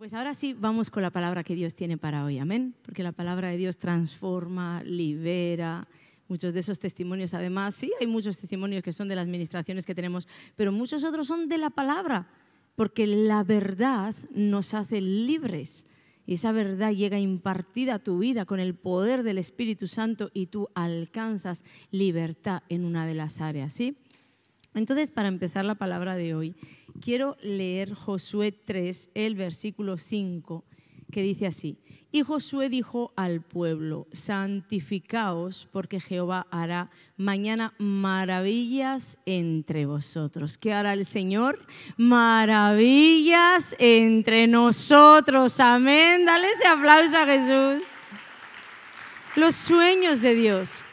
Pues ahora sí, vamos con la palabra que Dios tiene para hoy, amén, porque la palabra de Dios transforma, libera. Muchos de esos testimonios, además, sí, hay muchos testimonios que son de las ministraciones que tenemos, pero muchos otros son de la palabra, porque la verdad nos hace libres. Y esa verdad llega impartida a tu vida con el poder del Espíritu Santo y tú alcanzas libertad en una de las áreas, ¿sí? Entonces, para empezar la palabra de hoy, quiero leer Josué 3, el versículo 5, que dice así: y Josué dijo al pueblo: santificaos, porque Jehová hará mañana maravillas entre vosotros. ¿Qué hará el Señor? Maravillas entre nosotros. Amén. Dale ese aplauso a Jesús. Los sueños de Dios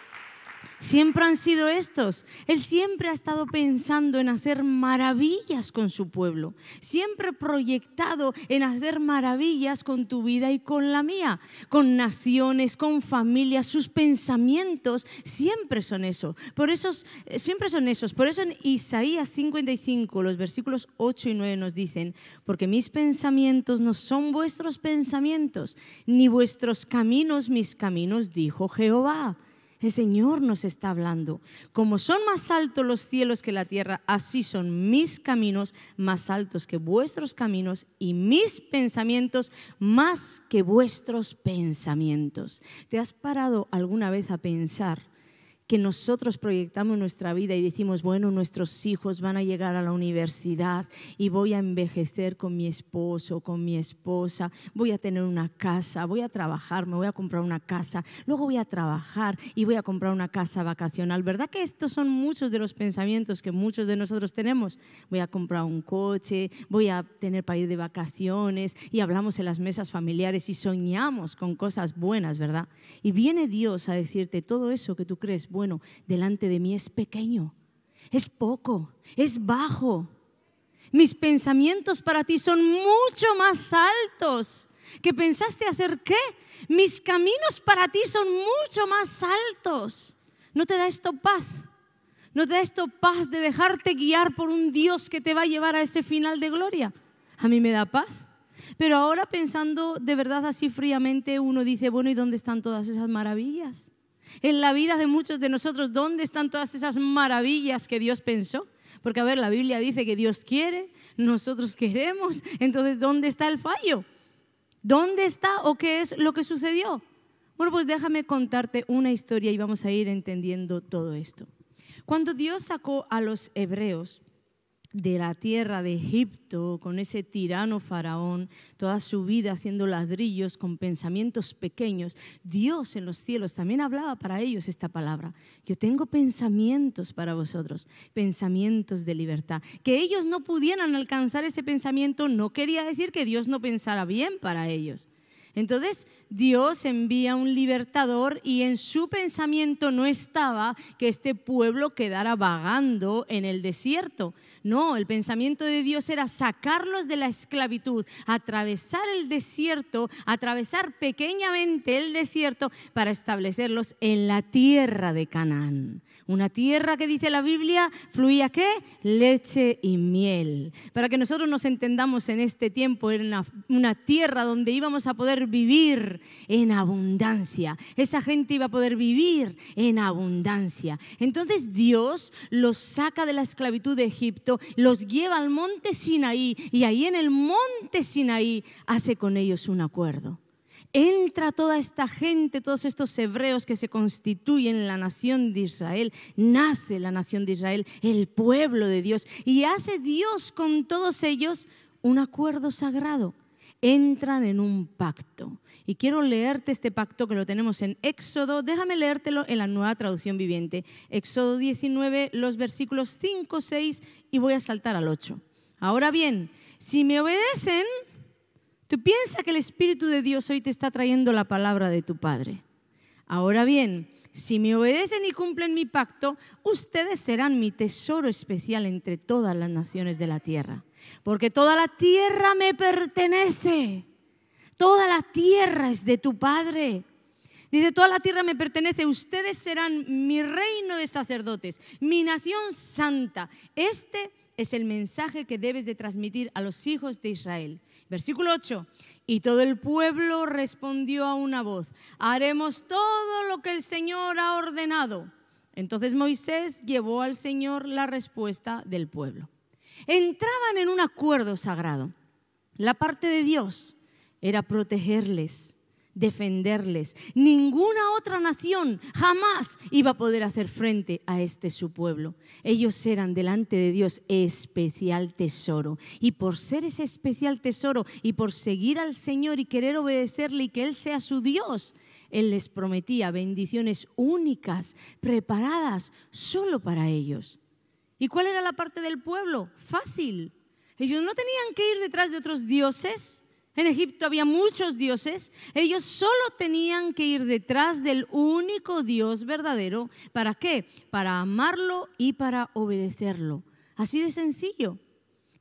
siempre han sido estos. Él siempre ha estado pensando en hacer maravillas con su pueblo, siempre proyectado en hacer maravillas con tu vida y con la mía, con naciones, con familias. Sus pensamientos siempre son eso. Por eso en Isaías 55, los versículos 8 y 9 nos dicen: porque mis pensamientos no son vuestros pensamientos, ni vuestros caminos mis caminos, dijo Jehová. El Señor nos está hablando. Como son más altos los cielos que la tierra, así son mis caminos más altos que vuestros caminos y mis pensamientos más que vuestros pensamientos. ¿Te has parado alguna vez a pensar que nosotros proyectamos nuestra vida y decimos: bueno, nuestros hijos van a llegar a la universidad y voy a envejecer con mi esposo, con mi esposa, voy a tener una casa, voy a trabajar, me voy a comprar una casa, luego voy a trabajar y voy a comprar una casa vacacional? ¿Verdad que estos son muchos de los pensamientos que muchos de nosotros tenemos? Voy a comprar un coche, voy a tener para ir de vacaciones, y hablamos en las mesas familiares y soñamos con cosas buenas, ¿verdad? Y viene Dios a decirte: todo eso que tú crees bueno delante de mí es pequeño, es poco, es bajo. Mis pensamientos para ti son mucho más altos. ¿Que pensaste hacer qué? Mis caminos para ti son mucho más altos. ¿No te da esto paz? ¿No te da esto paz de dejarte guiar por un Dios que te va a llevar a ese final de gloria? A mí me da paz. Pero ahora, pensando de verdad así fríamente, uno dice: bueno, ¿y dónde están todas esas maravillas? En la vida de muchos de nosotros, ¿dónde están todas esas maravillas que Dios pensó? Porque, a ver, la Biblia dice que Dios quiere, nosotros queremos. Entonces, ¿dónde está el fallo? ¿Dónde está o qué es lo que sucedió? Bueno, pues déjame contarte una historia y vamos a ir entendiendo todo esto. Cuando Dios sacó a los hebreos de la tierra de Egipto, con ese tirano faraón, toda su vida haciendo ladrillos con pensamientos pequeños, Dios en los cielos también hablaba para ellos esta palabra: yo tengo pensamientos para vosotros, pensamientos de libertad. Que ellos no pudieran alcanzar ese pensamiento no quería decir que Dios no pensara bien para ellos. Entonces Dios envía un libertador, y en su pensamiento no estaba que este pueblo quedara vagando en el desierto. No, el pensamiento de Dios era sacarlos de la esclavitud, atravesar el desierto, atravesar pequeñamente el desierto para establecerlos en la tierra de Canaán. Una tierra que, dice la Biblia, fluía ¿qué? Leche y miel. Para que nosotros nos entendamos, en este tiempo era una tierra donde íbamos a poder vivir en abundancia. Esa gente iba a poder vivir en abundancia. Entonces Dios los saca de la esclavitud de Egipto, los lleva al monte Sinaí, y ahí en el monte Sinaí hace con ellos un acuerdo. Entra toda esta gente, todos estos hebreos que se constituyen la nación de Israel, nace la nación de Israel, el pueblo de Dios, y hace Dios con todos ellos un acuerdo sagrado. Entran en un pacto. Y quiero leerte este pacto, que lo tenemos en Éxodo. Déjame leértelo en la Nueva Traducción Viviente. Éxodo 19, los versículos 5, 6, y voy a saltar al 8. Ahora bien, si me obedecen, tú piensas que el Espíritu de Dios hoy te está trayendo la palabra de tu Padre. Ahora bien, si me obedecen y cumplen mi pacto, ustedes serán mi tesoro especial entre todas las naciones de la tierra. Porque toda la tierra me pertenece. Toda la tierra es de tu Padre. Dice: toda la tierra me pertenece. Ustedes serán mi reino de sacerdotes, mi nación santa. Este es el mensaje que debes de transmitir a los hijos de Israel. Versículo 8. Y todo el pueblo respondió a una voz: haremos todo lo que el Señor ha ordenado. Entonces Moisés llevó al Señor la respuesta del pueblo. Entraban en un acuerdo sagrado. La parte de Dios era protegerles, defenderles. Ninguna otra nación jamás iba a poder hacer frente a su pueblo. Ellos eran delante de Dios especial tesoro. Y por ser ese especial tesoro y por seguir al Señor y querer obedecerle y que Él sea su Dios, Él les prometía bendiciones únicas, preparadas solo para ellos. ¿Y cuál era la parte del pueblo? Fácil. Ellos no tenían que ir detrás de otros dioses. En Egipto había muchos dioses. Ellos solo tenían que ir detrás del único Dios verdadero. ¿Para qué? Para amarlo y para obedecerlo. Así de sencillo.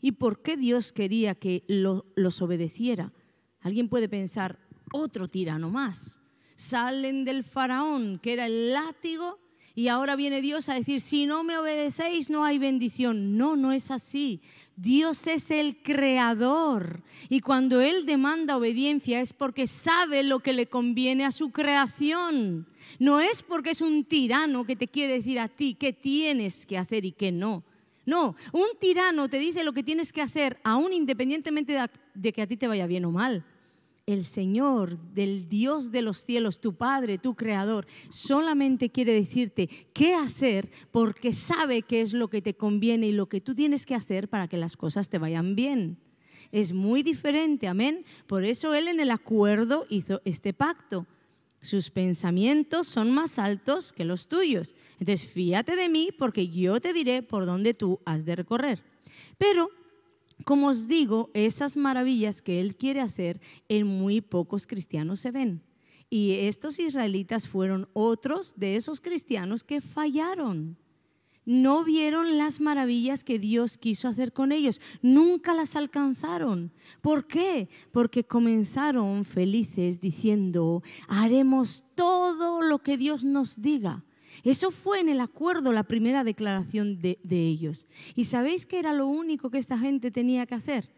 ¿Y por qué Dios quería que los obedeciera? Alguien puede pensar, otro tirano más. Salen del faraón, que era el látigo, y ahora viene Dios a decir, si no me obedecéis no hay bendición. No, no es así. Dios es el creador. Y cuando Él demanda obediencia es porque sabe lo que le conviene a su creación. No es porque es un tirano que te quiere decir a ti qué tienes que hacer y qué no. No, un tirano te dice lo que tienes que hacer, aún independientemente de que a ti te vaya bien o mal. El Señor, del Dios de los cielos, tu Padre, tu Creador, solamente quiere decirte qué hacer porque sabe qué es lo que te conviene y lo que tú tienes que hacer para que las cosas te vayan bien. Es muy diferente, amén. Por eso Él en el acuerdo hizo este pacto. Sus pensamientos son más altos que los tuyos. Entonces, fíate de mí porque yo te diré por dónde tú has de recorrer. Pero como os digo, esas maravillas que Él quiere hacer en muy pocos cristianos se ven. Y estos israelitas fueron otros de esos cristianos que fallaron. No vieron las maravillas que Dios quiso hacer con ellos. Nunca las alcanzaron. ¿Por qué? Porque comenzaron felices diciendo, haremos todo lo que Dios nos diga. Eso fue en el acuerdo, la primera declaración de ellos. ¿Y sabéis qué era lo único que esta gente tenía que hacer?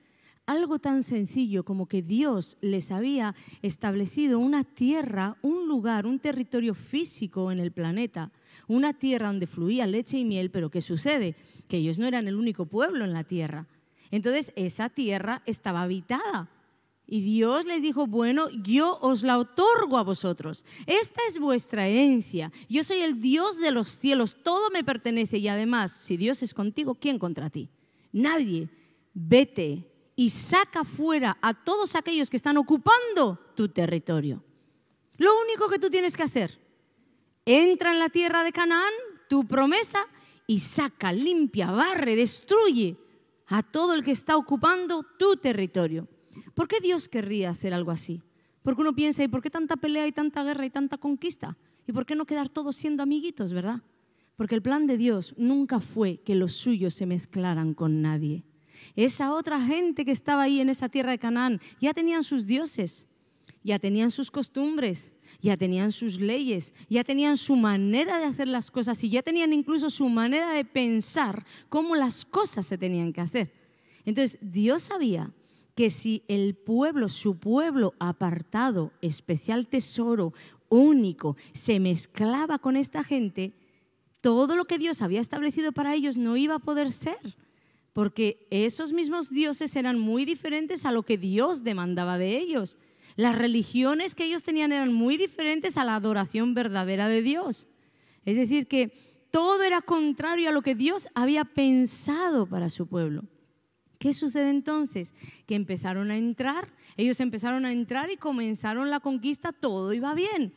Algo tan sencillo como que Dios les había establecido una tierra, un lugar, un territorio físico en el planeta, una tierra donde fluía leche y miel, pero ¿qué sucede? Que ellos no eran el único pueblo en la tierra. Entonces esa tierra estaba habitada. Y Dios les dijo, bueno, yo os la otorgo a vosotros. Esta es vuestra herencia. Yo soy el Dios de los cielos. Todo me pertenece. Y además, si Dios es contigo, ¿quién contra ti? Nadie. Vete y saca fuera a todos aquellos que están ocupando tu territorio. Lo único que tú tienes que hacer, entra en la tierra de Canaán, tu promesa, y saca, limpia, barre, destruye a todo el que está ocupando tu territorio. ¿Por qué Dios querría hacer algo así? Porque uno piensa, ¿y por qué tanta pelea y tanta guerra y tanta conquista? ¿Y por qué no quedar todos siendo amiguitos, verdad? Porque el plan de Dios nunca fue que los suyos se mezclaran con nadie. Esa otra gente que estaba ahí en esa tierra de Canaán ya tenían sus dioses, ya tenían sus costumbres, ya tenían sus leyes, ya tenían su manera de hacer las cosas y ya tenían incluso su manera de pensar cómo las cosas se tenían que hacer. Entonces Dios sabía que si el pueblo, su pueblo apartado, especial tesoro, único, se mezclaba con esta gente, todo lo que Dios había establecido para ellos no iba a poder ser, porque esos mismos dioses eran muy diferentes a lo que Dios demandaba de ellos. Las religiones que ellos tenían eran muy diferentes a la adoración verdadera de Dios. Es decir, que todo era contrario a lo que Dios había pensado para su pueblo. ¿Qué sucede entonces? Que ellos empezaron a entrar y comenzaron la conquista, todo iba bien.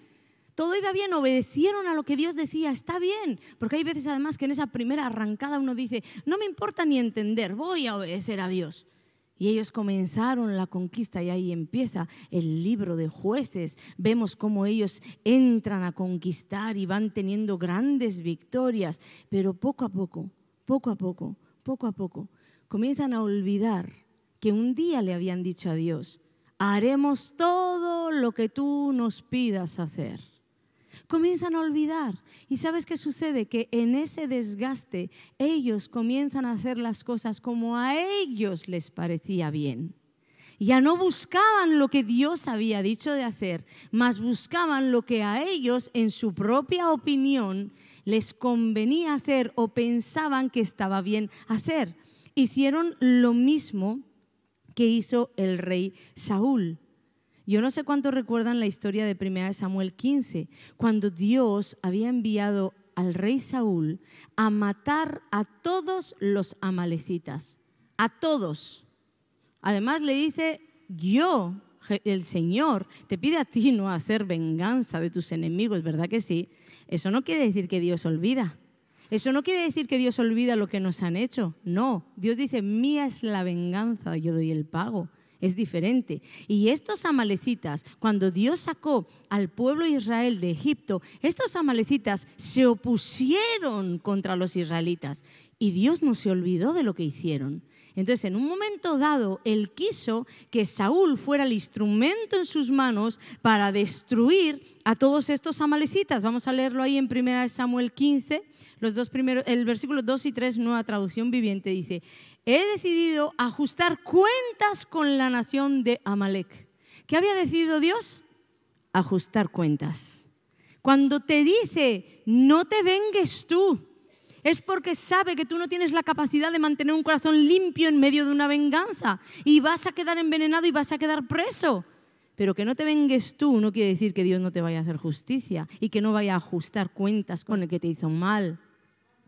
Todo iba bien, obedecieron a lo que Dios decía, está bien. Porque hay veces además que en esa primera arrancada uno dice, no me importa ni entender, voy a obedecer a Dios. Y ellos comenzaron la conquista y ahí empieza el libro de Jueces. Vemos cómo ellos entran a conquistar y van teniendo grandes victorias, pero poco a poco, comienzan a olvidar que un día le habían dicho a Dios, haremos todo lo que tú nos pidas hacer. Comienzan a olvidar. ¿Y sabes qué sucede? Que en ese desgaste ellos comienzan a hacer las cosas como a ellos les parecía bien. Ya no buscaban lo que Dios había dicho de hacer, mas buscaban lo que a ellos, en su propia opinión, les convenía hacer o pensaban que estaba bien hacer. Hicieron lo mismo que hizo el rey Saúl. Yo no sé cuántos recuerdan la historia de 1 Samuel 15, cuando Dios había enviado al rey Saúl a matar a todos los amalecitas, a todos. Además le dice, yo, el Señor, te pide a ti no hacer venganza de tus enemigos, ¿verdad que sí? Eso no quiere decir que Dios olvida. Eso no quiere decir que Dios olvida lo que nos han hecho. No, Dios dice, mía es la venganza, yo doy el pago. Es diferente. Y estos amalecitas, cuando Dios sacó al pueblo de Israel de Egipto, estos amalecitas se opusieron contra los israelitas y Dios no se olvidó de lo que hicieron. Entonces, en un momento dado, Él quiso que Saúl fuera el instrumento en sus manos para destruir a todos estos amalecitas. Vamos a leerlo ahí en 1 Samuel 15, el versículo 2 y 3, nueva traducción viviente, dice: he decidido ajustar cuentas con la nación de Amalec. ¿Qué había decidido Dios? Ajustar cuentas. Cuando te dice, no te vengues tú, es porque sabe que tú no tienes la capacidad de mantener un corazón limpio en medio de una venganza y vas a quedar envenenado y vas a quedar preso. Pero que no te vengues tú no quiere decir que Dios no te vaya a hacer justicia y que no vaya a ajustar cuentas con el que te hizo mal.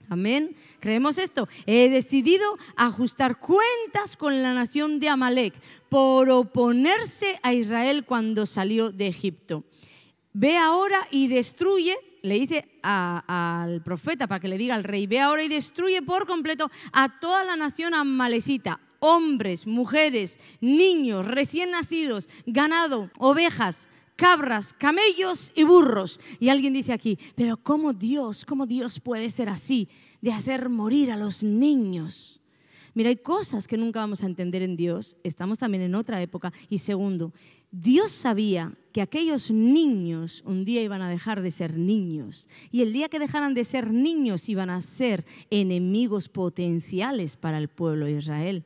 Amén. ¿Creemos esto? He decidido ajustar cuentas con la nación de Amalec por oponerse a Israel cuando salió de Egipto. Ve ahora y destruye, le dice al profeta para que le diga al rey, ve ahora y destruye por completo a toda la nación amalecita, hombres, mujeres, niños, recién nacidos, ganado, ovejas, cabras, camellos y burros. Y alguien dice aquí, pero ¿cómo Dios puede ser así, de hacer morir a los niños? Mira, hay cosas que nunca vamos a entender en Dios, estamos también en otra época. Y segundo, Dios sabía que aquellos niños un día iban a dejar de ser niños. Y el día que dejaran de ser niños iban a ser enemigos potenciales para el pueblo de Israel.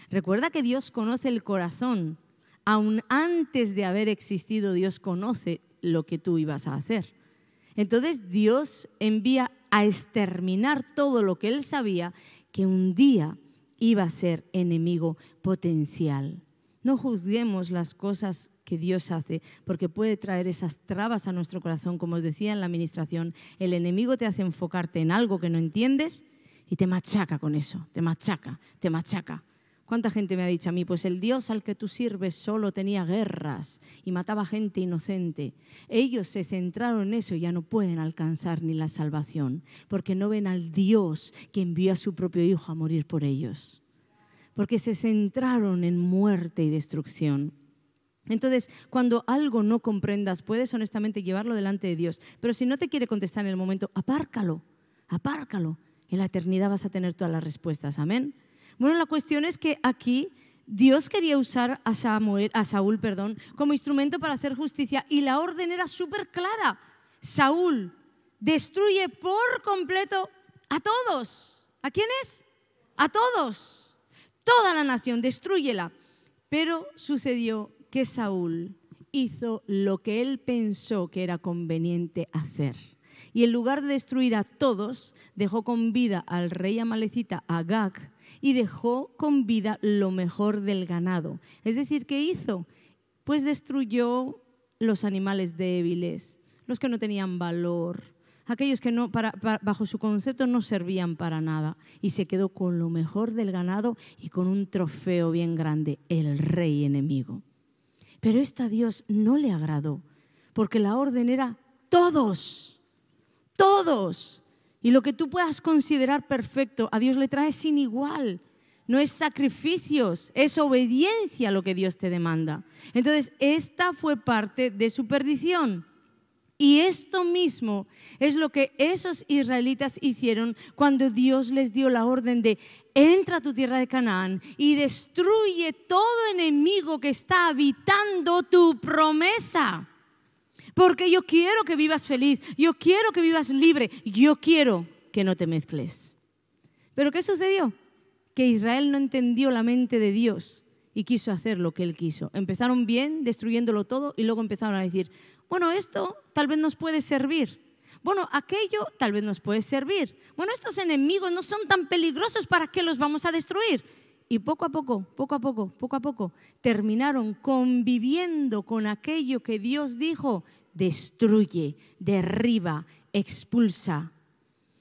Recuerda que Dios conoce el corazón. Aún antes de haber existido, Dios conoce lo que tú ibas a hacer. Entonces Dios envía a exterminar todo lo que Él sabía que un día iba a ser enemigo potencial. No juzguemos las cosas que Dios hace, porque puede traer esas trabas a nuestro corazón. Como os decía en la administración, el enemigo te hace enfocarte en algo que no entiendes y te machaca con eso, te machaca. ¿Cuánta gente me ha dicho a mí? Pues el Dios al que tú sirves solo tenía guerras y mataba gente inocente. Ellos se centraron en eso y ya no pueden alcanzar ni la salvación, porque no ven al Dios que envió a su propio Hijo a morir por ellos. Porque se centraron en muerte y destrucción. Entonces, cuando algo no comprendas, puedes honestamente llevarlo delante de Dios. Pero si no te quiere contestar en el momento, apárcalo. En la eternidad vas a tener todas las respuestas. Amén. Bueno, la cuestión es que aquí Dios quería usar a Saúl, como instrumento para hacer justicia, y la orden era súper clara. Saúl destruye por completo a todos. ¿A quiénes? A todos. Toda la nación, destrúyela. Pero sucedió que Saúl hizo lo que él pensó que era conveniente hacer. Y en lugar de destruir a todos, dejó con vida al rey amalecita Agag y dejó con vida lo mejor del ganado. Es decir, ¿qué hizo? Pues destruyó los animales débiles, los que no tenían valor, aquellos que no, bajo su concepto no servían para nada, y se quedó con lo mejor del ganado y con un trofeo bien grande, el rey enemigo. Pero esto a Dios no le agradó, porque la orden era todos. Y lo que tú puedas considerar perfecto, a Dios le trae sin igual. No es sacrificios, es obediencia lo que Dios te demanda. Entonces, esta fue parte de su perdición. Y esto mismo es lo que esos israelitas hicieron cuando Dios les dio la orden de entra a tu tierra de Canaán y destruye todo enemigo que está habitando tu promesa. Porque yo quiero que vivas feliz, yo quiero que vivas libre, yo quiero que no te mezcles. ¿Pero qué sucedió? Que Israel no entendió la mente de Dios y quiso hacer lo que Él quiso. Empezaron bien, destruyéndolo todo, y luego empezaron a decir, bueno, esto tal vez nos puede servir. Bueno, aquello tal vez nos puede servir. Bueno, estos enemigos no son tan peligrosos, ¿para qué los vamos a destruir? Y poco a poco, terminaron conviviendo con aquello que Dios dijo, destruye, derriba, expulsa.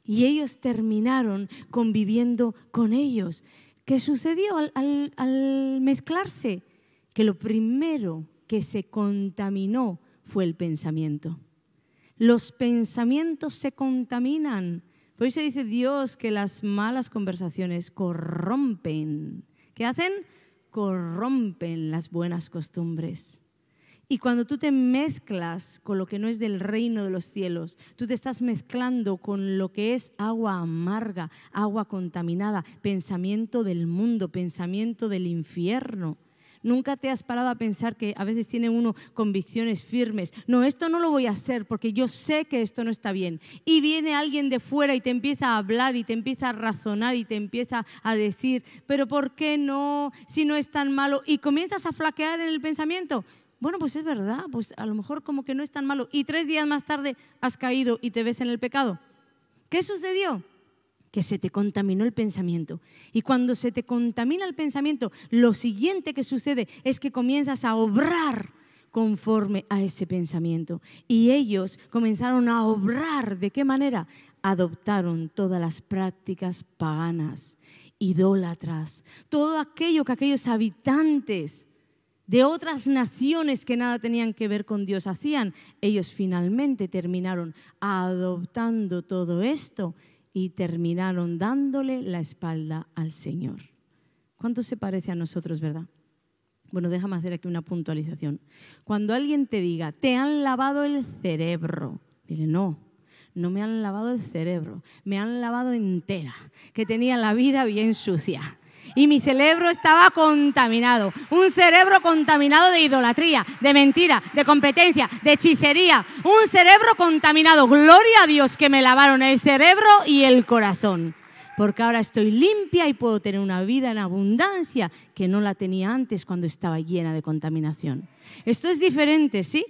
Y ellos terminaron conviviendo con ellos. ¿Qué sucedió al mezclarse? Que lo primero que se contaminó fue el pensamiento. Los pensamientos se contaminan. Por eso dice Dios que las malas conversaciones corrompen. ¿Qué hacen? Corrompen las buenas costumbres. Y cuando tú te mezclas con lo que no es del reino de los cielos, tú te estás mezclando con lo que es agua amarga, agua contaminada, pensamiento del mundo, pensamiento del infierno. ¿Nunca te has parado a pensar que a veces tiene uno convicciones firmes? No, esto no lo voy a hacer porque yo sé que esto no está bien. Y viene alguien de fuera y te empieza a hablar y te empieza a razonar y te empieza a decir, pero ¿por qué no? Si no es tan malo. Y comienzas a flaquear en el pensamiento. Bueno, pues es verdad, pues a lo mejor como que no es tan malo. Y 3 días más tarde has caído y te ves en el pecado. ¿Qué sucedió? Que se te contaminó el pensamiento. Y cuando se te contamina el pensamiento, lo siguiente que sucede es que comienzas a obrar conforme a ese pensamiento. Y ellos comenzaron a obrar. ¿De qué manera? Adoptaron todas las prácticas paganas, idólatras, todo aquello que aquellos habitantes de otras naciones que nada tenían que ver con Dios hacían. Ellos finalmente terminaron adoptando todo esto y terminaron dándole la espalda al Señor. ¿Cuánto se parece a nosotros, verdad? Bueno, déjame hacer aquí una puntualización. Cuando alguien te diga, te han lavado el cerebro, dile, no me han lavado el cerebro, me han lavado entera, que tenía la vida bien sucia. Y mi cerebro estaba contaminado, un cerebro contaminado de idolatría, de mentira, de competencia, de hechicería, un cerebro contaminado. Gloria a Dios que me lavaron el cerebro y el corazón, porque ahora estoy limpia y puedo tener una vida en abundancia que no la tenía antes cuando estaba llena de contaminación. Esto es diferente, ¿sí?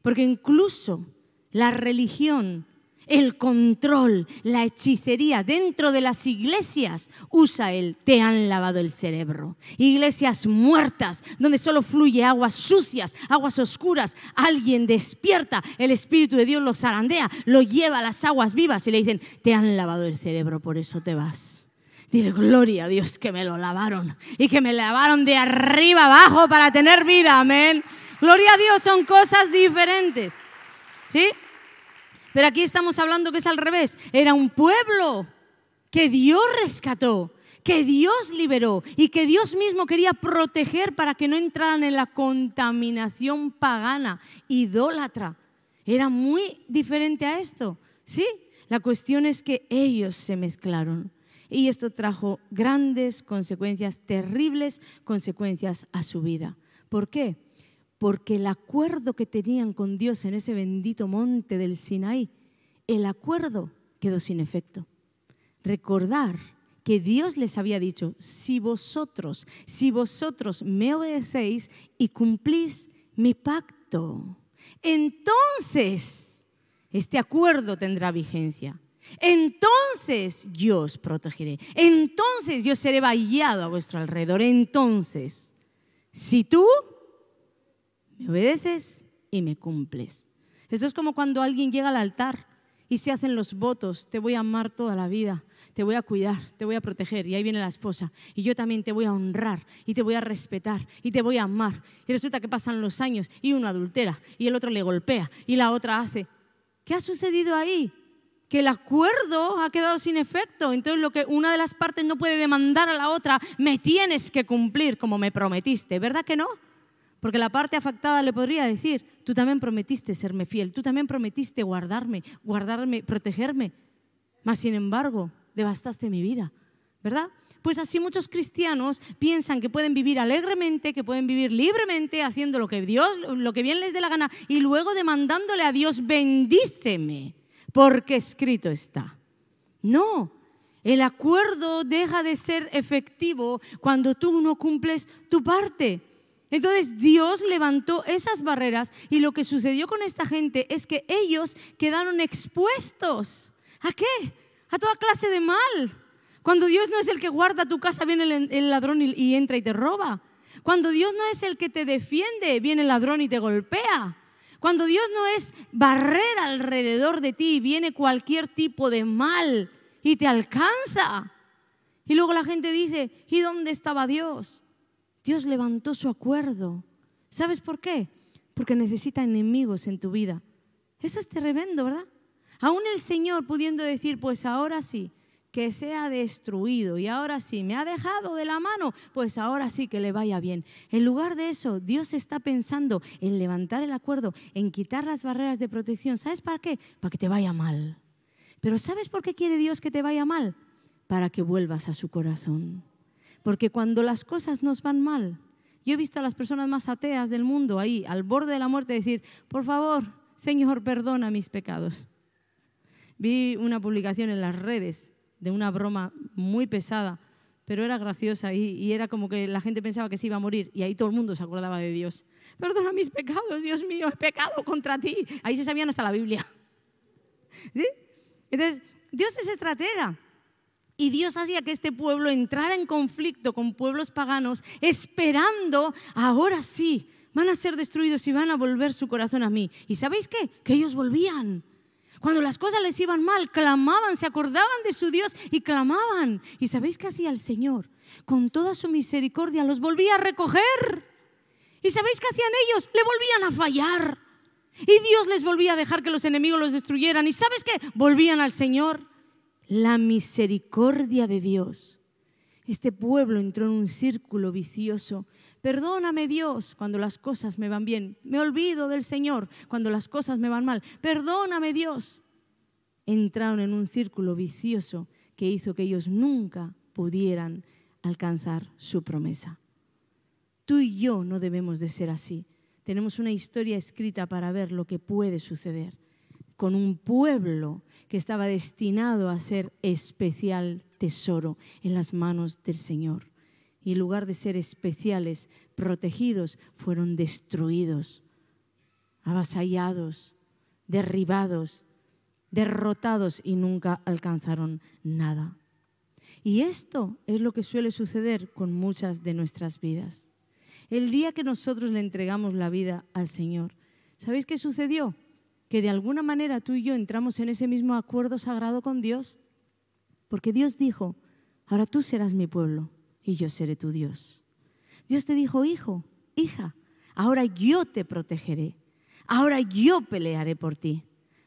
Porque incluso la religión, el control, la hechicería dentro de las iglesias usa el te han lavado el cerebro. Iglesias muertas donde solo fluye aguas sucias, aguas oscuras. Alguien despierta, el Espíritu de Dios lo zarandea, lo lleva a las aguas vivas y le dicen te han lavado el cerebro, por eso te vas. Dile, gloria a Dios que me lo lavaron y que me lavaron de arriba abajo para tener vida, amén. Gloria a Dios, son cosas diferentes, ¿sí? Pero aquí estamos hablando que es al revés. Era un pueblo que Dios rescató, que Dios liberó y que Dios mismo quería proteger para que no entraran en la contaminación pagana, idólatra. Era muy diferente a esto, ¿sí? La cuestión es que ellos se mezclaron y esto trajo grandes consecuencias, terribles consecuencias a su vida. ¿Por qué? Porque el acuerdo que tenían con Dios en ese bendito monte del Sinaí, el acuerdo quedó sin efecto. Recordar que Dios les había dicho, si vosotros me obedecéis y cumplís mi pacto, entonces este acuerdo tendrá vigencia. Entonces yo os protegeré. Entonces yo seré vallado a vuestro alrededor. Entonces, si tú me obedeces y me cumples. Esto es como cuando alguien llega al altar y se hacen los votos, te voy a amar toda la vida, te voy a cuidar, te voy a proteger, y ahí viene la esposa, y yo también te voy a honrar, y te voy a respetar, y te voy a amar. Y resulta que pasan los años y uno adultera, y el otro le golpea, y la otra hace. ¿Qué ha sucedido ahí? Que el acuerdo ha quedado sin efecto. Entonces lo que una de las partes no puede demandar a la otra, me tienes que cumplir como me prometiste, ¿verdad que no? Porque la parte afectada le podría decir, tú también prometiste serme fiel, tú también prometiste guardarme, protegerme, mas sin embargo, devastaste mi vida, ¿verdad? Pues así muchos cristianos piensan que pueden vivir alegremente, que pueden vivir libremente, haciendo lo que bien les dé la gana y luego demandándole a Dios, bendíceme, porque escrito está. No, el acuerdo deja de ser efectivo cuando tú no cumples tu parte. Entonces Dios levantó esas barreras y lo que sucedió con esta gente es que ellos quedaron expuestos. ¿A qué? A toda clase de mal. Cuando Dios no es el que guarda tu casa, viene el ladrón y entra y te roba. Cuando Dios no es el que te defiende, viene el ladrón y te golpea. Cuando Dios no es barrera alrededor de ti, viene cualquier tipo de mal y te alcanza. Y luego la gente dice, ¿y dónde estaba Dios? Dios levantó su acuerdo. ¿Sabes por qué? Porque necesita enemigos en tu vida. Eso es tremendo, ¿verdad? Aún el Señor pudiendo decir, pues ahora sí, que sea destruido y ahora sí, me ha dejado de la mano, pues ahora sí que le vaya bien. En lugar de eso, Dios está pensando en levantar el acuerdo, en quitar las barreras de protección. ¿Sabes para qué? Para que te vaya mal. Pero ¿sabes por qué quiere Dios que te vaya mal? Para que vuelvas a su corazón. Porque cuando las cosas nos van mal, yo he visto a las personas más ateas del mundo ahí, al borde de la muerte, decir, por favor, Señor, perdona mis pecados. Vi una publicación en las redes de una broma muy pesada, pero era graciosa y era como que la gente pensaba que se iba a morir y ahí todo el mundo se acordaba de Dios. Perdona mis pecados, Dios mío, he pecado contra ti. Ahí se sabían hasta la Biblia. ¿Sí? Entonces, Dios es estratega. Y Dios hacía que este pueblo entrara en conflicto con pueblos paganos, esperando, ahora sí, van a ser destruidos y van a volver su corazón a mí. ¿Y sabéis qué? Que ellos volvían. Cuando las cosas les iban mal, clamaban, se acordaban de su Dios y clamaban. ¿Y sabéis qué hacía el Señor? Con toda su misericordia los volvía a recoger. ¿Y sabéis qué hacían ellos? Le volvían a fallar. Y Dios les volvía a dejar que los enemigos los destruyeran. ¿Y sabes qué? Volvían al Señor. La misericordia de Dios. Este pueblo entró en un círculo vicioso. Perdóname, Dios, cuando las cosas me van bien. Me olvido del Señor cuando las cosas me van mal. Perdóname, Dios. Entraron en un círculo vicioso que hizo que ellos nunca pudieran alcanzar su promesa. Tú y yo no debemos de ser así. Tenemos una historia escrita para ver lo que puede suceder con un pueblo que estaba destinado a ser especial tesoro en las manos del Señor. Y en lugar de ser especiales, protegidos, fueron destruidos, avasallados, derribados, derrotados y nunca alcanzaron nada. Y esto es lo que suele suceder con muchas de nuestras vidas. El día que nosotros le entregamos la vida al Señor, ¿sabéis qué sucedió? Que de alguna manera tú y yo entramos en ese mismo acuerdo sagrado con Dios. Porque Dios dijo, ahora tú serás mi pueblo y yo seré tu Dios. Dios te dijo, hijo, hija, ahora yo te protegeré. Ahora yo pelearé por ti.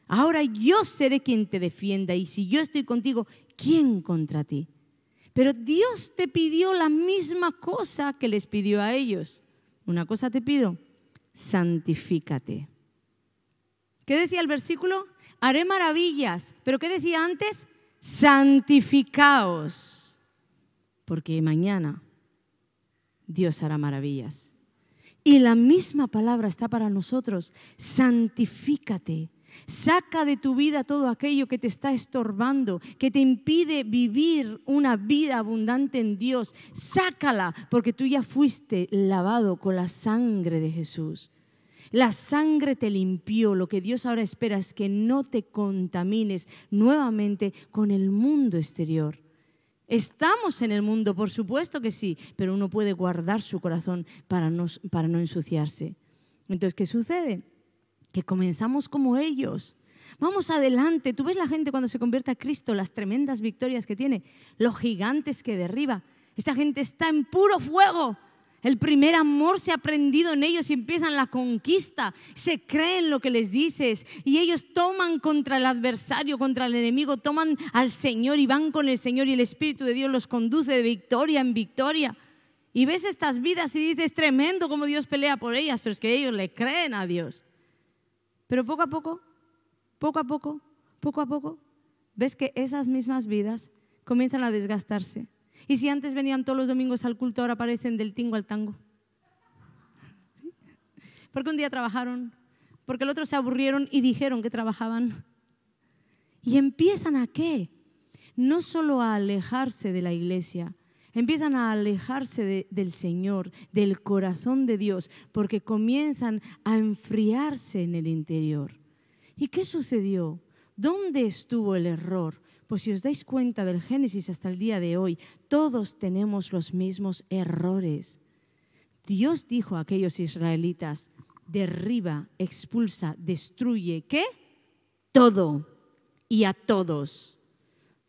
Ahora yo seré quien te defienda y si yo estoy contigo, ¿quién contra ti? Pero Dios te pidió la misma cosa que les pidió a ellos. Una cosa te pido, santifícate. ¿Qué decía el versículo? Haré maravillas. ¿Pero qué decía antes? Santificaos, porque mañana Dios hará maravillas. Y la misma palabra está para nosotros. Santifícate. Saca de tu vida todo aquello que te está estorbando, que te impide vivir una vida abundante en Dios. Sácala, porque tú ya fuiste lavado con la sangre de Jesús. La sangre te limpió. Lo que Dios ahora espera es que no te contamines nuevamente con el mundo exterior. Estamos en el mundo, por supuesto que sí, pero uno puede guardar su corazón para no ensuciarse. Entonces, ¿qué sucede? Que comenzamos como ellos. Vamos adelante. Tú ves la gente cuando se convierte a Cristo, las tremendas victorias que tiene, los gigantes que derriba. Esta gente está en puro fuego. El primer amor se ha prendido en ellos y empiezan la conquista. Se creen lo que les dices y ellos toman contra el adversario, contra el enemigo, toman al Señor y van con el Señor y el Espíritu de Dios los conduce de victoria en victoria. Y ves estas vidas y dices, tremendo como Dios pelea por ellas, pero es que ellos le creen a Dios. Pero poco a poco, ves que esas mismas vidas comienzan a desgastarse. Y si antes venían todos los domingos al culto, ahora aparecen del tingo al tango. ¿Sí? Porque un día trabajaron, porque el otro se aburrieron y dijeron que trabajaban. Y empiezan ¿a qué? No solo a alejarse de la iglesia, empiezan a alejarse del Señor, del corazón de Dios, porque comienzan a enfriarse en el interior. ¿Y qué sucedió? ¿Dónde estuvo el error? Pues si os dais cuenta del Génesis hasta el día de hoy, todos tenemos los mismos errores. Dios dijo a aquellos israelitas, derriba, expulsa, destruye, ¿qué? Todo y a todos.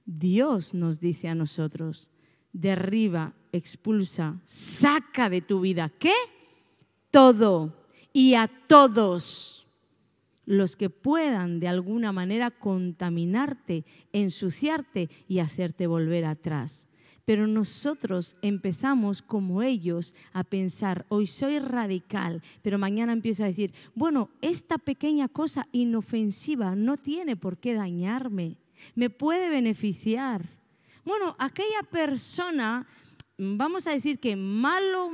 Dios nos dice a nosotros, derriba, expulsa, saca de tu vida, ¿qué? Todo y a todos los que puedan de alguna manera contaminarte, ensuciarte y hacerte volver atrás. Pero nosotros empezamos como ellos a pensar, hoy soy radical, pero mañana empiezo a decir, bueno, esta pequeña cosa inofensiva no tiene por qué dañarme, me puede beneficiar. Bueno, aquella persona, vamos a decir que malísimo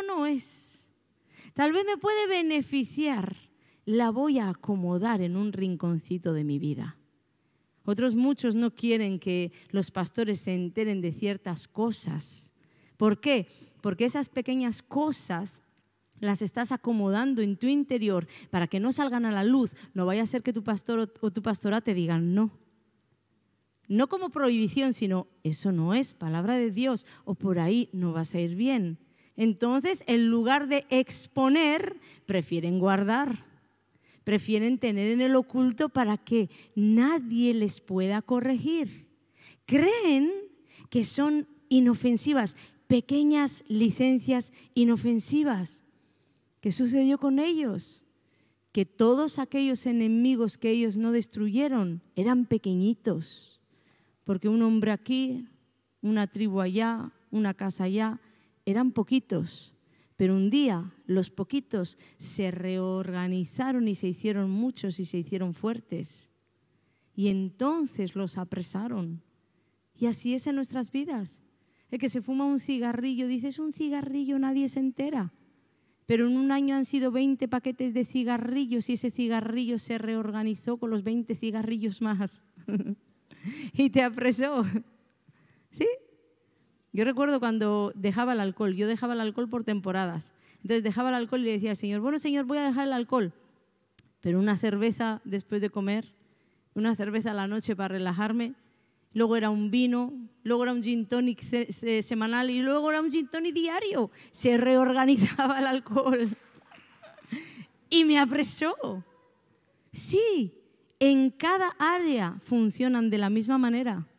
no es. Tal vez me puede beneficiar, la voy a acomodar en un rinconcito de mi vida. Otros muchos no quieren que los pastores se enteren de ciertas cosas. ¿Por qué? Porque esas pequeñas cosas las estás acomodando en tu interior para que no salgan a la luz. No vaya a ser que tu pastor o tu pastora te digan no. No como prohibición, sino eso no es palabra de Dios o por ahí no vas a ir bien. Entonces, en lugar de exponer, prefieren guardar. Prefieren tener en el oculto para que nadie les pueda corregir. Creen que son inofensivas, pequeñas licencias inofensivas. ¿Qué sucedió con ellos? Que todos aquellos enemigos que ellos no destruyeron eran pequeñitos. Porque un hombre aquí, una tribu allá, una casa allá, eran poquitos. Pero un día los poquitos se reorganizaron y se hicieron muchos y se hicieron fuertes. Y entonces los apresaron. Y así es en nuestras vidas. El que se fuma un cigarrillo, dice, es un cigarrillo, nadie se entera. Pero en un año han sido 20 paquetes de cigarrillos y ese cigarrillo se reorganizó con los 20 cigarrillos más. Y te apresó. ¿Sí? Yo recuerdo cuando dejaba el alcohol, yo dejaba el alcohol por temporadas. Entonces dejaba el alcohol y le decía al Señor, bueno Señor, voy a dejar el alcohol, pero una cerveza después de comer, una cerveza a la noche para relajarme, luego era un vino, luego era un gin tonic semanal y luego era un gin tonic diario. Se reorganizaba el alcohol y me apresó. Sí, en cada área funcionan de la misma manera.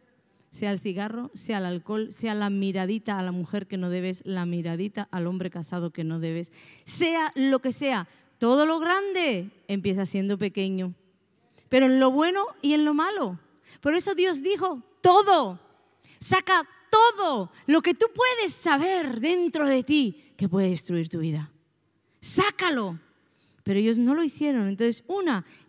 Sea el cigarro, sea el alcohol, sea la miradita a la mujer que no debes, la miradita al hombre casado que no debes, sea lo que sea, todo lo grande empieza siendo pequeño, pero en lo bueno y en lo malo. Por eso Dios dijo, todo, saca todo lo que tú puedes saber dentro de ti que puede destruir tu vida. Sácalo. Pero ellos no lo hicieron. Entonces,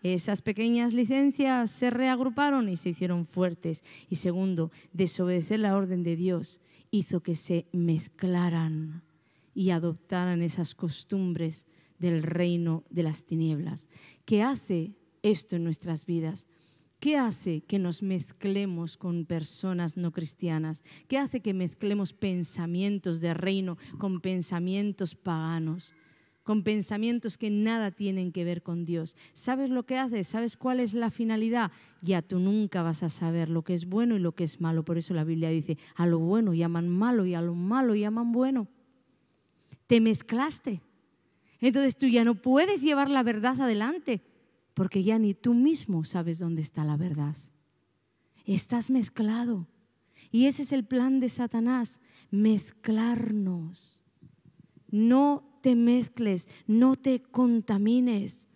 esas pequeñas licencias se reagruparon y se hicieron fuertes. Y segundo, desobedecer la orden de Dios hizo que se mezclaran y adoptaran esas costumbres del reino de las tinieblas. ¿Qué hace esto en nuestras vidas? ¿Qué hace que nos mezclemos con personas no cristianas? ¿Qué hace que mezclemos pensamientos de reino con pensamientos paganos? Con pensamientos que nada tienen que ver con Dios. ¿Sabes lo que haces? ¿Sabes cuál es la finalidad? Ya tú nunca vas a saber lo que es bueno y lo que es malo. Por eso la Biblia dice, a lo bueno llaman malo y a lo malo llaman bueno. Te mezclaste. Entonces tú ya no puedes llevar la verdad adelante porque ya ni tú mismo sabes dónde está la verdad. Estás mezclado. Y ese es el plan de Satanás, mezclarnos. No te mezcles, no te contamines,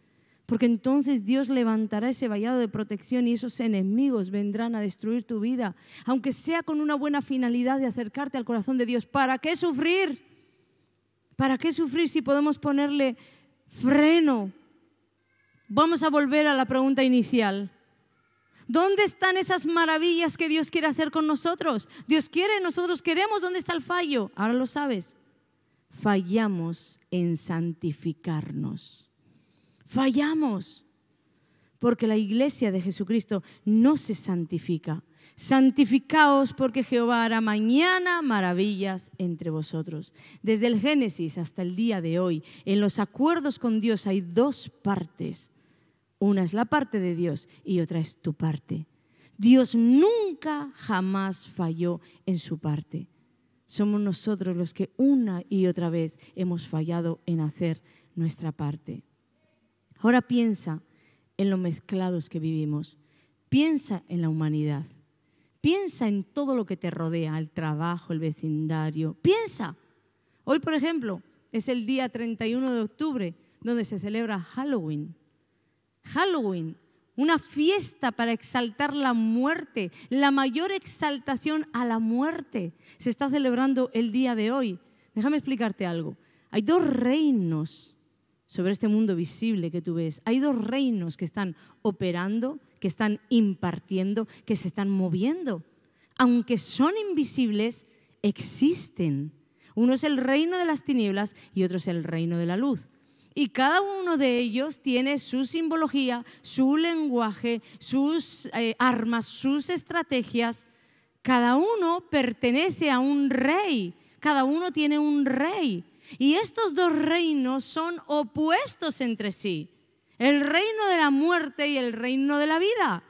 porque entonces Dios levantará ese vallado de protección y esos enemigos vendrán a destruir tu vida, aunque sea con una buena finalidad de acercarte al corazón de Dios. ¿Para qué sufrir? ¿Para qué sufrir si podemos ponerle freno? Vamos a volver a la pregunta inicial. ¿Dónde están esas maravillas que Dios quiere hacer con nosotros? Dios quiere, nosotros queremos. ¿Dónde está el fallo? Ahora lo sabes. Fallamos en santificarnos. Fallamos porque la iglesia de Jesucristo no se santifica. Santificaos porque Jehová hará mañana maravillas entre vosotros. Desde el Génesis hasta el día de hoy, en los acuerdos con Dios hay dos partes. Una es la parte de Dios y otra es tu parte. Dios nunca, jamás falló en su parte. Somos nosotros los que una y otra vez hemos fallado en hacer nuestra parte. Ahora piensa en lo mezclados que vivimos. Piensa en la humanidad. Piensa en todo lo que te rodea, el trabajo, el vecindario. Piensa. Hoy, por ejemplo, es el día 31 de octubre, donde se celebra Halloween. Halloween, una fiesta para exaltar la muerte, la mayor exaltación a la muerte. Se está celebrando el día de hoy. Déjame explicarte algo. Hay dos reinos sobre este mundo visible que tú ves. Hay dos reinos que están operando, que están impartiendo, que se están moviendo. Aunque son invisibles, existen. Uno es el reino de las tinieblas y otro es el reino de la luz. Y cada uno de ellos tiene su simbología, su lenguaje, sus armas, sus estrategias. Cada uno pertenece a un rey, cada uno tiene un rey. Y estos dos reinos son opuestos entre sí. El reino de la muerte y el reino de la vida.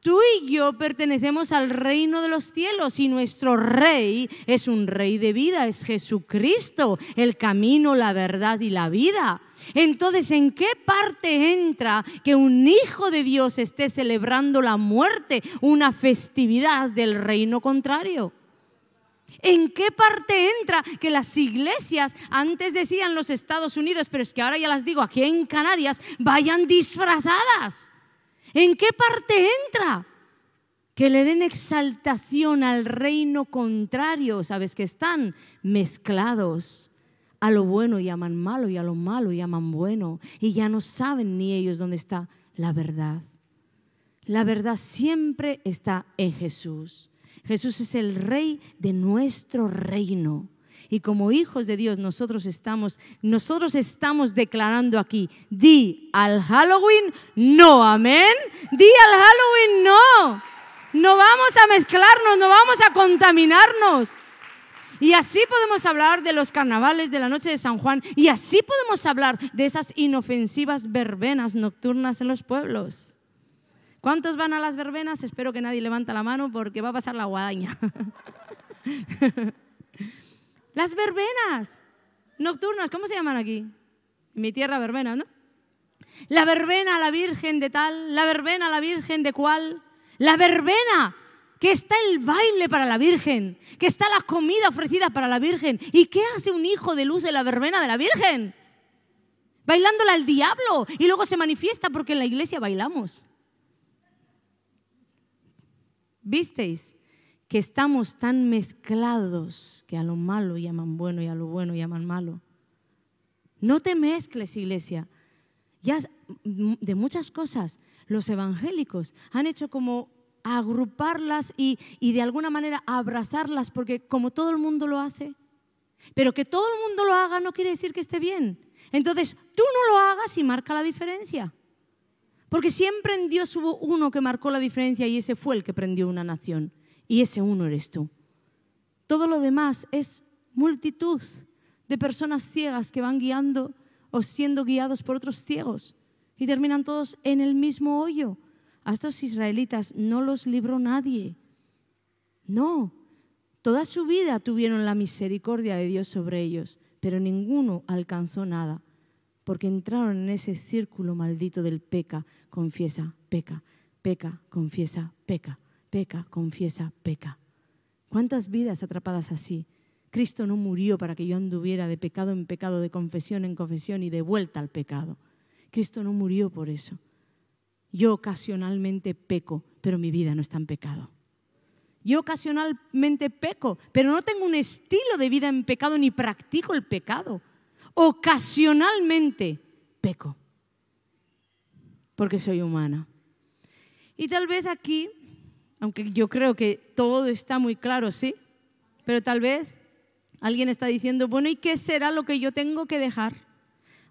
Tú y yo pertenecemos al reino de los cielos y nuestro rey es un rey de vida, es Jesucristo, el camino, la verdad y la vida. Entonces, ¿en qué parte entra que un hijo de Dios esté celebrando la muerte, una festividad del reino contrario? ¿En qué parte entra que las iglesias, antes decían los Estados Unidos, pero es que ahora ya las digo aquí en Canarias, vayan disfrazadas? ¿En qué parte entra que le den exaltación al reino contrario? Sabes que están mezclados. A lo bueno llaman malo y a lo malo llaman bueno. Y ya no saben ni ellos dónde está la verdad. La verdad siempre está en Jesús. Jesús es el rey de nuestro reino. Y como hijos de Dios nosotros estamos declarando aquí, di al Halloween no, amén. Di al Halloween no. No vamos a mezclarnos, no vamos a contaminarnos. Y así podemos hablar de los carnavales de la noche de San Juan. Y así podemos hablar de esas inofensivas verbenas nocturnas en los pueblos. ¿Cuántos van a las verbenas? Espero que nadie levante la mano porque va a pasar la guadaña. Las verbenas nocturnas, ¿cómo se llaman aquí? En mi tierra verbenas, ¿no? La verbena a la Virgen de tal, la verbena a la Virgen de cual. La verbena, que está el baile para la Virgen, que está la comida ofrecida para la Virgen. ¿Y qué hace un hijo de luz de la verbena de la Virgen? Bailándola al diablo y luego se manifiesta porque en la iglesia bailamos. ¿Visteis que estamos tan mezclados que a lo malo llaman bueno y a lo bueno llaman malo? No te mezcles, iglesia. Ya de muchas cosas los evangélicos han hecho como agruparlas y de alguna manera abrazarlas porque como todo el mundo lo hace, pero que todo el mundo lo haga no quiere decir que esté bien. Entonces tú no lo hagas y marca la diferencia. Porque siempre en Dios hubo uno que marcó la diferencia y ese fue el que prendió una nación. Y ese uno eres tú. Todo lo demás es multitud de personas ciegas que van guiando o siendo guiados por otros ciegos y terminan todos en el mismo hoyo. A estos israelitas no los libró nadie. No, toda su vida tuvieron la misericordia de Dios sobre ellos, pero ninguno alcanzó nada. Porque entraron en ese círculo maldito del peca, confiesa, peca, peca, confiesa, peca, peca, confiesa, peca. ¿Cuántas vidas atrapadas así? Cristo no murió para que yo anduviera de pecado en pecado, de confesión en confesión y de vuelta al pecado. Cristo no murió por eso. Yo ocasionalmente peco, pero mi vida no está en pecado. Yo ocasionalmente peco, pero no tengo un estilo de vida en pecado ni practico el pecado. Ocasionalmente peco, porque soy humana. Y tal vez aquí, aunque yo creo que todo está muy claro, ¿sí? Pero tal vez alguien está diciendo, bueno, ¿y qué será lo que yo tengo que dejar?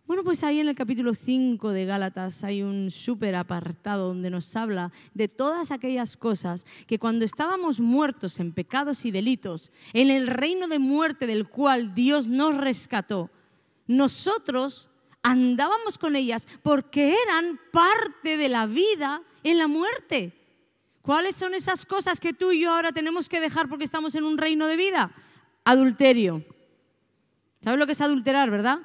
Bueno, pues ahí en el capítulo 5 de Gálatas hay un súper apartado donde nos habla de todas aquellas cosas que cuando estábamos muertos en pecados y delitos, en el reino de muerte del cual Dios nos rescató, nosotros andábamos con ellas porque eran parte de la vida en la muerte. ¿Cuáles son esas cosas que tú y yo ahora tenemos que dejar porque estamos en un reino de vida? Adulterio. ¿Sabes lo que es adulterar, verdad?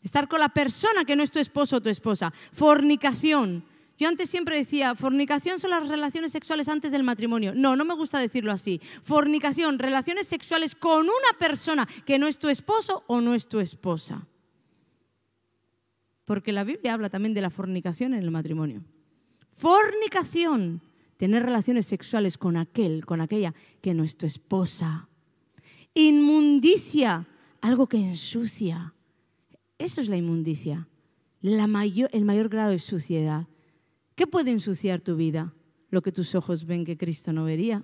Estar con la persona que no es tu esposo o tu esposa. Fornicación. Yo antes siempre decía, fornicación son las relaciones sexuales antes del matrimonio. No, no me gusta decirlo así. Fornicación, relaciones sexuales con una persona que no es tu esposo o no es tu esposa. Porque la Biblia habla también de la fornicación en el matrimonio. Fornicación, tener relaciones sexuales con aquella que no es tu esposa. Inmundicia, algo que ensucia. Eso es la inmundicia, el mayor grado de suciedad. ¿Qué puede ensuciar tu vida? Lo que tus ojos ven que Cristo no vería,